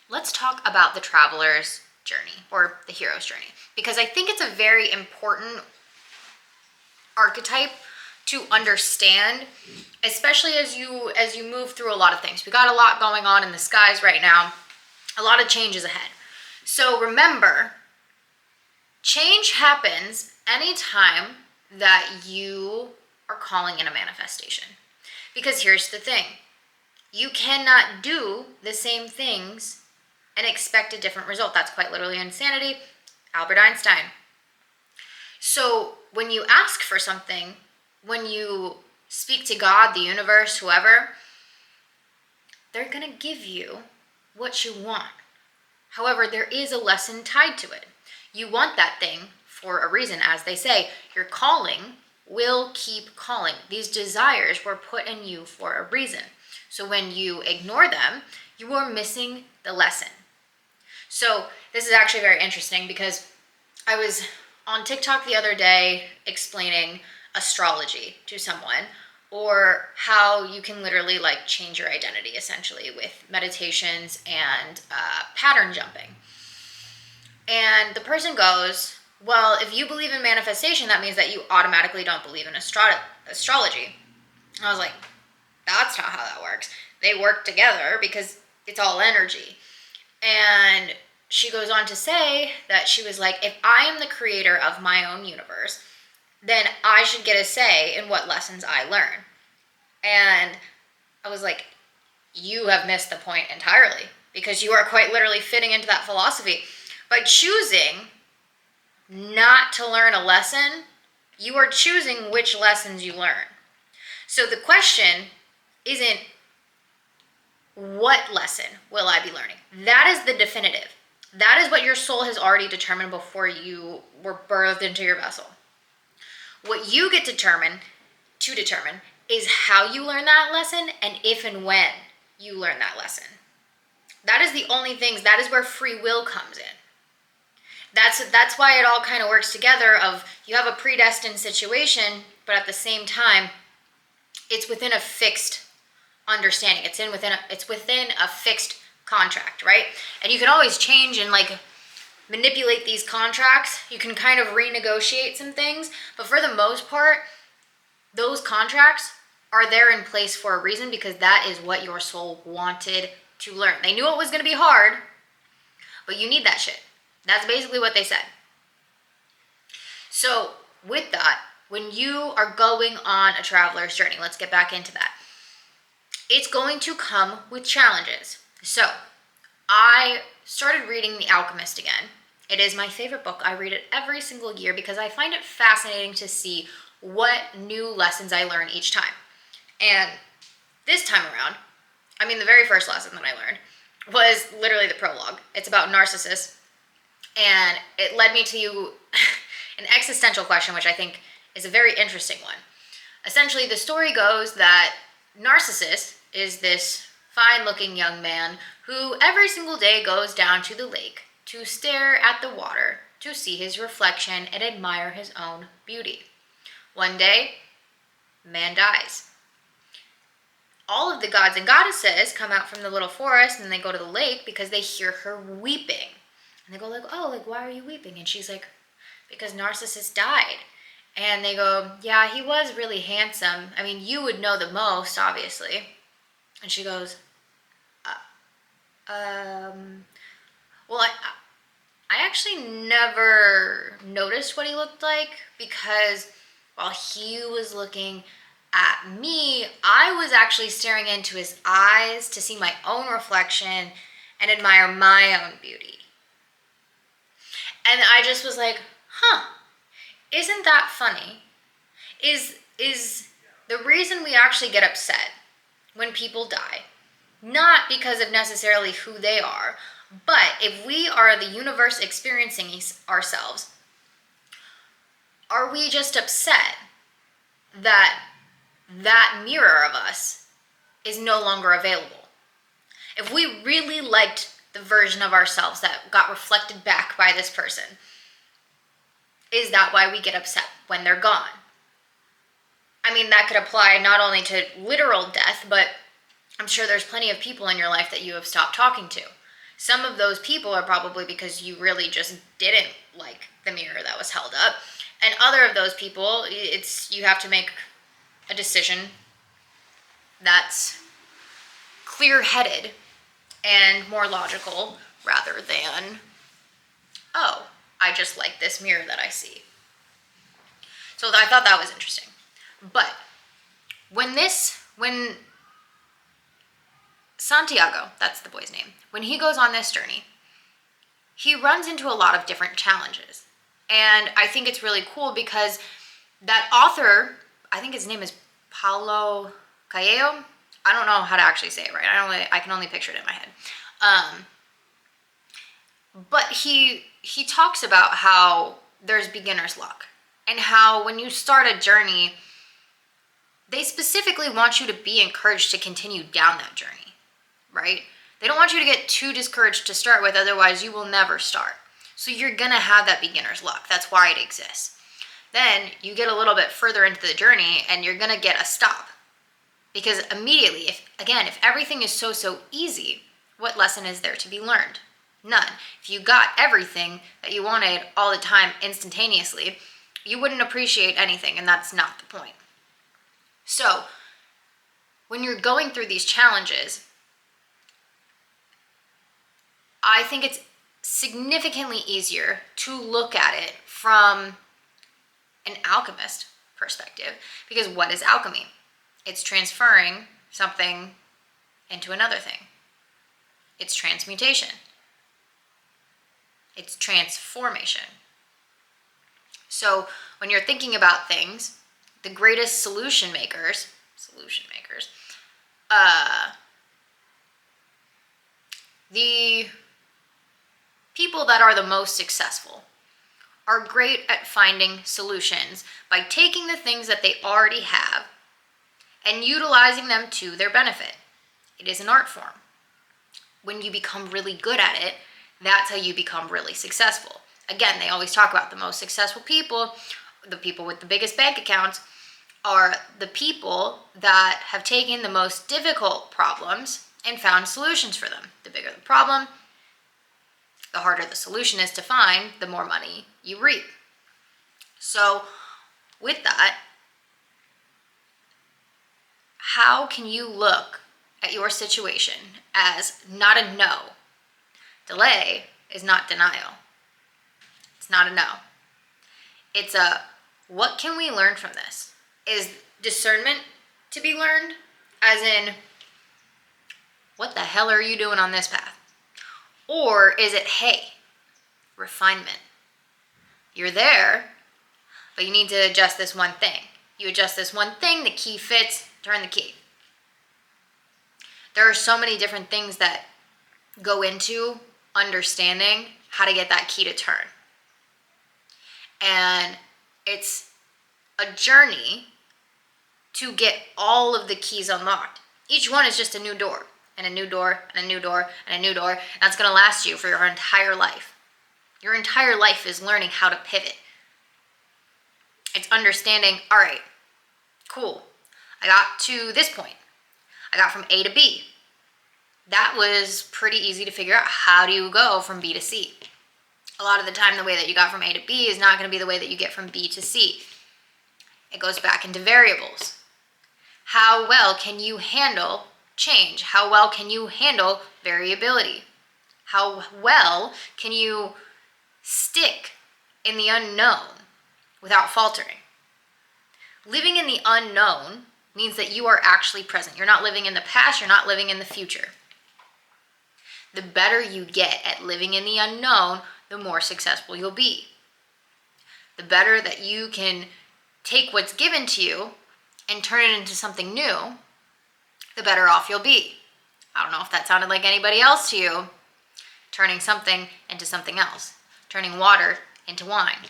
let's talk about the traveler's journey or the hero's journey, because I think it's a very important archetype to understand, especially as you move through a lot of things. We got a lot going on in the skies right now, a lot of changes ahead. So remember, change happens anytime that you are calling in a manifestation. Because here's the thing, you cannot do the same things and expect a different result. That's quite literally insanity. Albert Einstein. So when you ask for something, when you speak to God, the universe, whoever, they're going to give you what you want. However, there is a lesson tied to it. You want that thing for a reason. As they say, your calling will keep calling. These desires were put in you for a reason. So when you ignore them, you are missing the lesson. So this is actually very interesting because I was on TikTok the other day explaining astrology to someone, or how you can literally like change your identity essentially with meditations and pattern jumping. And the person goes, well, if you believe in manifestation, that means that you automatically don't believe in astrology. And I was like, that's not how that works. They work together because it's all energy. And she goes on to say that she was like, if I am the creator of my own universe, then I should get a say in what lessons I learn. And I was like, you have missed the point entirely, because you are quite literally fitting into that philosophy. By choosing not to learn a lesson, you are choosing which lessons you learn. So the question isn't, what lesson will I be learning? That is the definitive. That is what your soul has already determined before you were birthed into your vessel. What you get to determine is how you learn that lesson and if and when you learn that lesson. That is the only things, that is where free will comes in. That's why it all kind of works together of you have a predestined situation, but at the same time, it's within a fixed understanding. It's within a fixed contract, right? And you can always change and like manipulate these contracts. You can kind of renegotiate some things, but for the most part, those contracts are there in place for a reason, because that is what your soul wanted to learn. They knew it was going to be hard, but you need that shit. That's basically what they said. So with that, when you are going on a traveler's journey, let's get back into that. It's going to come with challenges. So I started reading The Alchemist again. It is my favorite book. I read it every single year because I find it fascinating to see what new lessons I learn each time. And this time around, the very first lesson that I learned was literally the prologue. It's about narcissists. And it led me to an existential question, which I think is a very interesting one. Essentially, the story goes that Narcissus is this fine-looking young man who every single day goes down to the lake to stare at the water, to see his reflection and admire his own beauty. One day, man dies. All of the gods and goddesses come out from the little forest and they go to the lake because they hear her weeping. And they go like, oh, like, why are you weeping? And she's like, because Narcissus died. And they go, yeah, he was really handsome. You would know the most, obviously. And she goes, well, I actually never noticed what he looked like, because while he was looking at me, I was actually staring into his eyes to see my own reflection and admire my own beauty. And I just was like, isn't that funny? Is the reason we actually get upset when people die not because of necessarily who they are, but if we are the universe experiencing ourselves, are we just upset that that mirror of us is no longer available? If we really liked the version of ourselves that got reflected back by this person, is that why we get upset when they're gone? That could apply not only to literal death, but I'm sure there's plenty of people in your life that you have stopped talking to. Some of those people are probably because you really just didn't like the mirror that was held up. And other of those people, you have to make a decision that's clear-headed and more logical rather than, oh, I just like this mirror that I see. So I thought that was interesting. But when Santiago, that's the boy's name, when he goes on this journey, he runs into a lot of different challenges. And I think it's really cool because that author, I think his name is Paulo Coelho. I don't know how to actually say it right. I can only picture it in my head. But he talks about how there's beginner's luck and how when you start a journey, they specifically want you to be encouraged to continue down that journey, right? They don't want you to get too discouraged to start with, otherwise you will never start. So you're gonna have that beginner's luck. That's why it exists. Then you get a little bit further into the journey and you're gonna get a stop. Because immediately, if everything is so easy, what lesson is there to be learned? None. If you got everything that you wanted all the time instantaneously, you wouldn't appreciate anything, and that's not the point. So, when you're going through these challenges, I think it's significantly easier to look at it from an alchemist perspective. Because what is alchemy? It's transferring something into another thing. It's transmutation. It's transformation. So when you're thinking about things, the greatest solution makers, the people that are the most successful are great at finding solutions by taking the things that they already have and utilizing them to their benefit. It is an art form. When you become really good at it, that's how you become really successful. Again, they always talk about the most successful people, the people with the biggest bank accounts, are the people that have taken the most difficult problems and found solutions for them. The bigger the problem, the harder the solution is to find, the more money you reap. So with that, how can you look at your situation as not a no? Delay is not denial. It's not a no. It's a, what can we learn from this? Is discernment to be learned? As in, what the hell are you doing on this path? Or is it, hey, refinement? You're there, but you need to adjust this one thing. You adjust this one thing, the key fits, turn the key. There are so many different things that go into understanding how to get that key to turn. And it's a journey to get all of the keys unlocked. Each one is just a new door, and a new door, and a new door, and a new door. And that's going to last you for your entire life. Your entire life is learning how to pivot. It's understanding, all right, cool. I got to this point. I got from A to B. That was pretty easy to figure out. How do you go from B to C? A lot of the time, the way that you got from A to B is not going to be the way that you get from B to C. It goes back into variables. How well can you handle change? How well can you handle variability? How well can you stick in the unknown without faltering? Living in the unknown means that you are actually present. You're not living in the past, you're not living in the future. The better you get at living in the unknown, the more successful you'll be. The better that you can take what's given to you and turn it into something new, the better off you'll be. I don't know if that sounded like anybody else to you. Turning something into something else. Turning water into wine.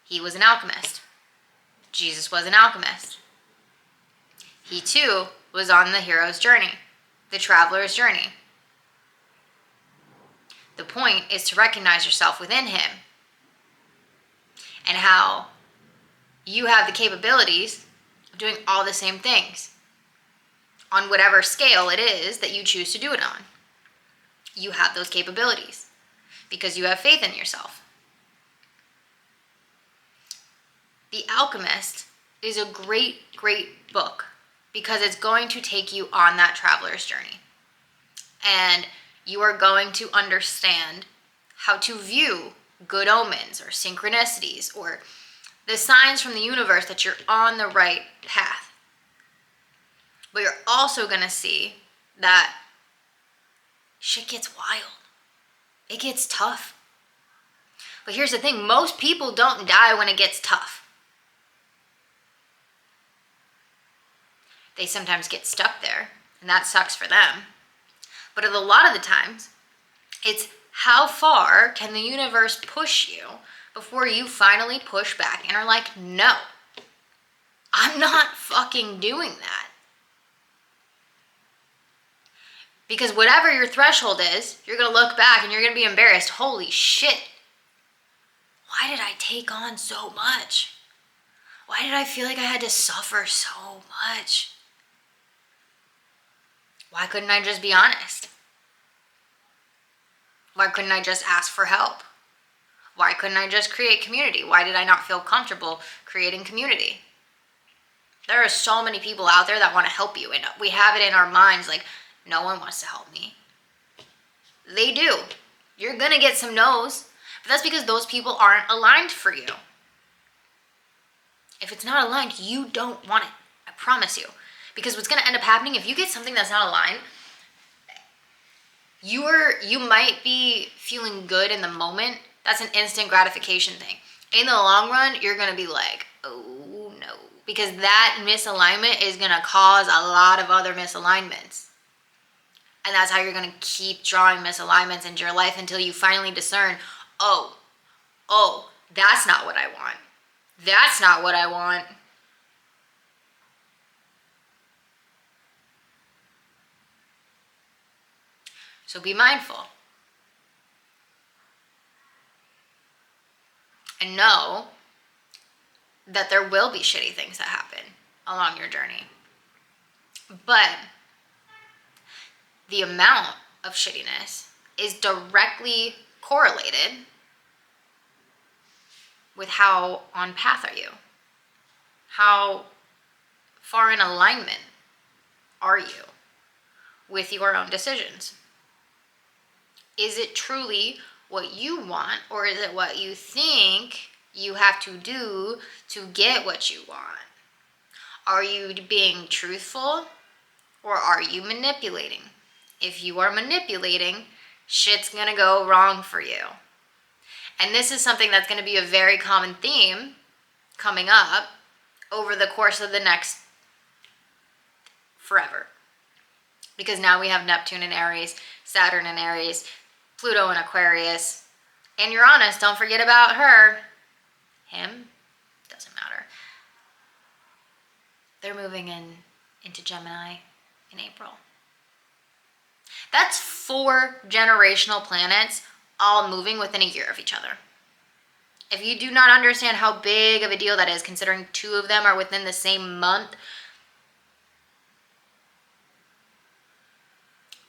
He was an alchemist. Jesus was an alchemist. He too was on the hero's journey, the traveler's journey. The point is to recognize yourself within him and how you have the capabilities of doing all the same things. on whatever scale it is that you choose to do it on. You have those capabilities because you have faith in yourself. The Alchemist is a great, great book because it's going to take you on that traveler's journey. And you are going to understand how to view good omens or synchronicities or the signs from the universe that you're on the right path. But you're also going to see that shit gets wild. It gets tough. But here's the thing, most people don't die when it gets tough. They sometimes get stuck there, and that sucks for them. But a lot of the times, it's how far can the universe push you before you finally push back and are like, no, I'm not fucking doing that. Because whatever your threshold is, you're going to look back and you're going to be embarrassed. Holy shit. Why did I take on so much? Why did I feel like I had to suffer so much? Why couldn't I just be honest? Why couldn't I just ask for help? Why couldn't I just create community? Why did I not feel comfortable creating community? There are so many people out there that want to help you, and we have it in our minds like, no one wants to help me. They do. You're going to get some no's, but that's because those people aren't aligned for you. If it's not aligned, you don't want it. I promise you. Because what's going to end up happening, if you get something that's not aligned, you might be feeling good in the moment. That's an instant gratification thing. In the long run, you're going to be like, oh no. Because that misalignment is going to cause a lot of other misalignments. And that's how you're going to keep drawing misalignments into your life until you finally discern, oh, that's not what I want. That's not what I want. So be mindful. And know that there will be shitty things that happen along your journey. But the amount of shittiness is directly correlated with how on path are you? How far in alignment are you with your own decisions? Is it truly what you want, or is it what you think you have to do to get what you want? Are you being truthful, or are you manipulating? If you are manipulating, shit's gonna go wrong for you. And this is something that's gonna be a very common theme coming up over the course of the next forever. Because now we have Neptune in Aries, Saturn in Aries, Pluto in Aquarius, and Uranus, don't forget about her. Him, doesn't matter. They're moving into Gemini in April. That's 4 generational planets all moving within a year of each other. If you do not understand how big of a deal that is, considering 2 of them are within the same month,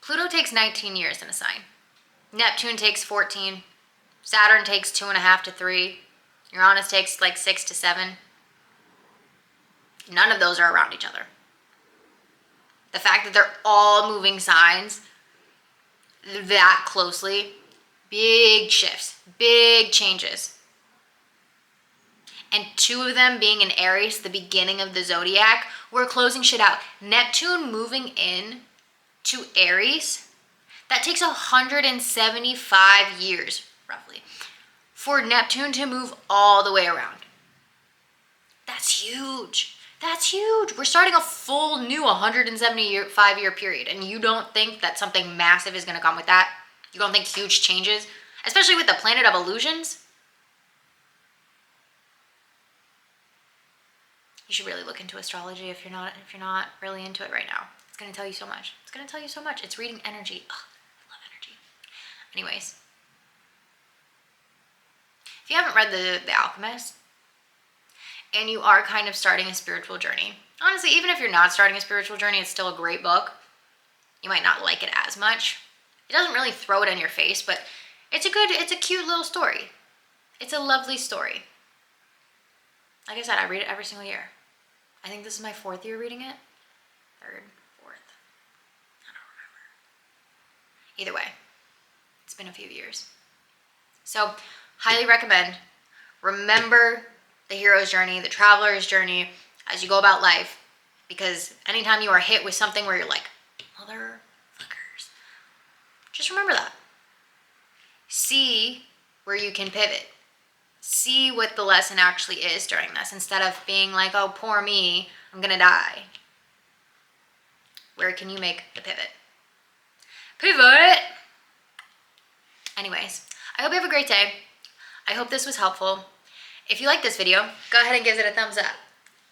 Pluto takes 19 years in a sign. Neptune takes 14. Saturn takes 2.5 to 3. Uranus takes like 6 to 7. None of those are around each other. The fact that they're all moving signs that closely, big shifts, big changes. And 2 of them being in Aries, the beginning of the zodiac, we're closing shit out. Neptune moving in to Aries, that takes 175 years, roughly, for Neptune to move all the way around. That's huge. That's huge. We're starting a full new 175-year period, and you don't think that something massive is going to come with that? You don't think huge changes, especially with the planet of illusions? You should really look into astrology if you're not really into it right now. It's going to tell you so much. It's going to tell you so much. It's reading energy. Ugh, I love energy. Anyways, if you haven't read The Alchemist, and you are kind of starting a spiritual journey, Honestly, even if you're not starting a spiritual journey, it's still a great book. You might not like it as much. It doesn't really throw it in your face, but it's a cute little story. It's a lovely story. Like I said, I read it every single year. I think this is my 4th year reading it. 3rd, 4th. I don't remember. Either way, it's been a few years. So, highly recommend. Remember the hero's journey, the traveler's journey as you go about life. Because anytime you are hit with something where you're like, motherfuckers, just remember that. See where you can pivot. See what the lesson actually is during this instead of being like, oh, poor me, I'm gonna die. Where can you make the pivot? Pivot! Anyways, I hope you have a great day. I hope this was helpful. If you like this video, go ahead and give it a thumbs up.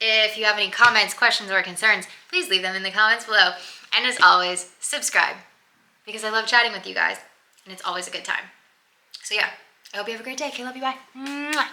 If you have any comments, questions, or concerns, please leave them in the comments below. And as always, subscribe because I love chatting with you guys and it's always a good time. So yeah, I hope you have a great day. Okay, love you, bye. Mwah.